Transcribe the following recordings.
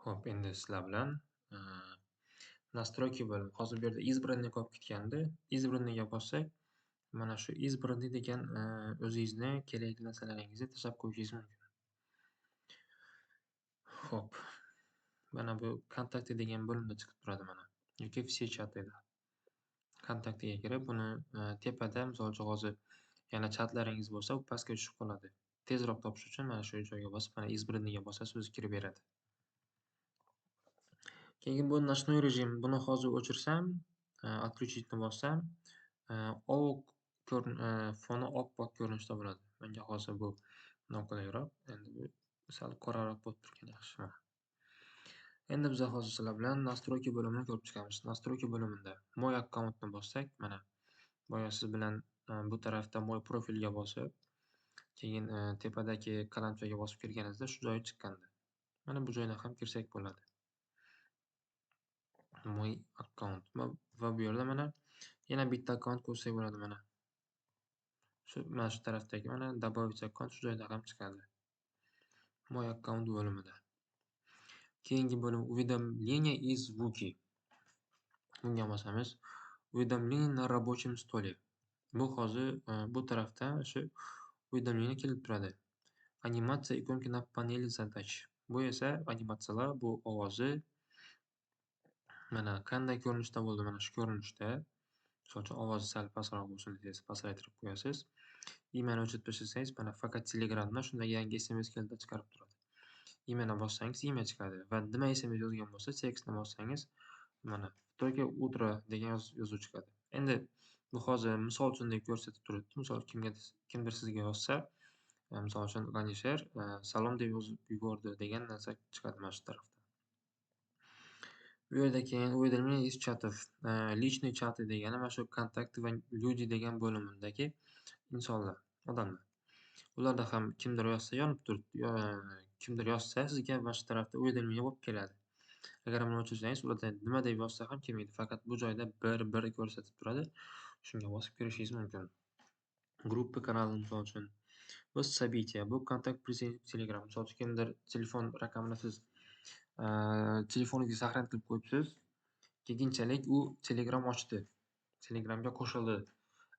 Ho'p, endi sizlar bilan nastroyki bo'limi. Hozir bu yerda избранный qolib ketgandi. Избранныйga bossak, mana shu избранный degan o'zingizni kerakli narsalaringizni tashlab qo'yishingiz mumkin. Xo'p, mana bu "Kontakты" degan bo'limda chiqib turadi mana yoki "Все chat'ida". "Kontaktiga" kirib, buni tepada misol uchun hozir yana chatlaringiz bo'lsa, u pastga tushib qoladi. Tezroq topish uchun mana shu joyga bosib, mana избранныйga bosasiz, o'zi kirib beradi. Keyin bu ночной rejim. Buni hozir o'chirsam, отключить ni bossam, oq foni oppoq ko'rinishda bo'ladi. Menga hozir bu noqulayroq. Endi bu sal qoraroq bo'lib turgan yaxshi. Mana. Endi biz hozir sizlar bilan настройки bo'limini ko'rib chiqamiz. Настройки bo'limida "Мой аккаунт" ni bossak, mana boya siz bilan bu tarafda "Мой profil" ga bosib, keyin tepadagi qalamchaga bosib kirganingizda shu joyi chiqqandi. Mana bu joydan ham kirsak bo'ladi. "Мой аккаунт" va bu yerda mana yana bitta akkaunt qo'shsak bo'ladi mana. Mana shu tarafdagi mana "Добавить аккаунт" shu joyda ham chiqadi. "Мой аккаунт" bo'limida. Keyingi bo'lim "Уведомления и звуки". Bunga bosamiz. "Уведомления на рабочем столе". Bu hozir bu tarafda shu уведомление kelib turadi. Animatsiya ikonki na paneli задач. Bu esa animatsiyalar, bu ovozi mana qanday ko'rinishda bo'ldi? Mana shu ko'rinishda. Misol uchun ovozi sal pastroq bo'lsin desangiz, pasaytirib qo'yasiz. Imani o'chirib tashlasangiz, mana faqat Telegramdan shunday yangi SMS keltirib chiqarib turadi. Imani bossangiz ime chiqadi va nima SMS yozgan bo'lsa, tekstni bossangiz, mana только утро degan yozuv chiqadi. Endi bu hozir misol uchun deb ko'rsatib turibdi. Misol kimdir sizga yozsa, misol uchun G'anisher salom deb yozib yubordi degan narsa chiqadi mana shu tarafda. Bu yerda keyin "Уведомления из чатов". Личный chati degani mana shu "Kontakты va люди" degan bo'limdagi insonlar, odamlar. Ularda ham kimdir yozsa yonib turibdi. Kimdir yozsa sizga mana shu tarafda уведомление bo'lib keladi. Agar buni o'chirsangiz, ularda nima deb yozsa ham kelmaydi. Faqat bu joyda 1 ko'rsatib turadi. Shunga bosib kirishingiz mumkin. Gruppa kanali misol uchun. Bu "События", bu "Kontakt приложение Telegram". Misol uchun kimdir telefon raqamini siz telefoningizga saqlanib qilib qo'yibsiz. Keyinchalik u Telegram ochdi. Telegramga qo'shildi.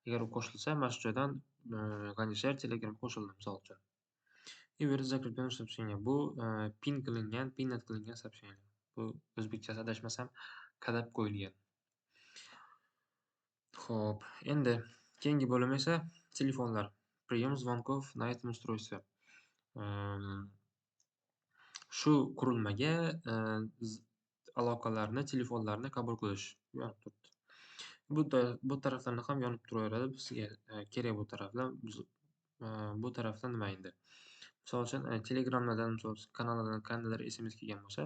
Agar u qo'shilsa, mana shu joydan G'anisher Telegramga qo'shildi misol uchun. И bu yerda закреплённое сообщение. Bu pinned qilingan сообщение. Bu o'zbekchasi adashmasam qadab qo'yilgan. Xo'p, endi keyingi bo'lim esa telefonlar. Прием звонков на этом устройстве. Shu qurilmaga aloqalarni, telefonlarni qabul qilish yonib turibdi. Bu taraflarni ham yonib turaveradi. Bizga kerak bu taraflar. Bu tarafda nima endi? Misol uchun Telegramlardan, misol uchun kanallardan qandaydir SMS kelgan bo'lsa,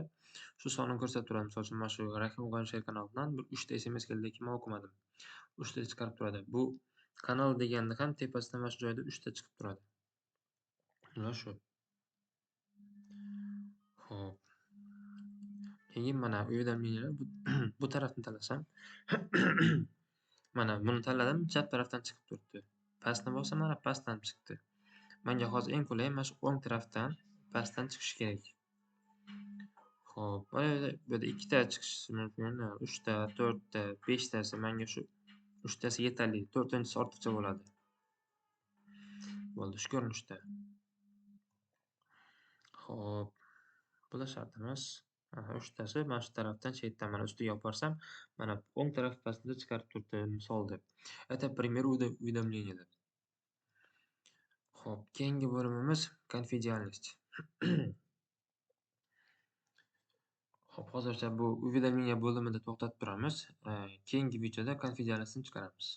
shu sonni ko'rsatib turadi. Misol uchun mana shu Rahim G'anisher kanalidan 3 ta SMS keldi, lekin men o'qimadim. 3 ta chiqarib turadi. Bu kanal deganda ham tepasida mana shu joyda 3 ta chiqib turadi. Mana shu. Xo'p. Keyin mana уведомлениyalar bu tarafni tanlasam, mana buni tanladim, chap tarafdan chiqib turibdi. Pastni bossam, mana pastdan chiqdi. Menga hozir eng qulayi mana shu o'ng tarafdan pastdan chiqishi kerak. Xo'p, bu yerda 2 ta chiqishi mumkin, 3 ta, 4 ta, 5 tasi. Menga shu 3 tasi yetarli, 4-inchisi ortiqcha bo'ladi. Bo'ldi, shu ko'rinishda. Xo'p, bular shart emas. 3 tasi mana shu tarafdan chetdan mana ustiga olib borsam, mana o'ng taraf pastida chiqarib turibdi, misol deb. Это пример уведомления deb. Xo'p, keyingi bo'limimiz konfidensialность. Xo'p, hozircha bu уведомление bo'limida to'xtatib turamiz. Keyingi videoda konfidensialностьni chiqaramiz.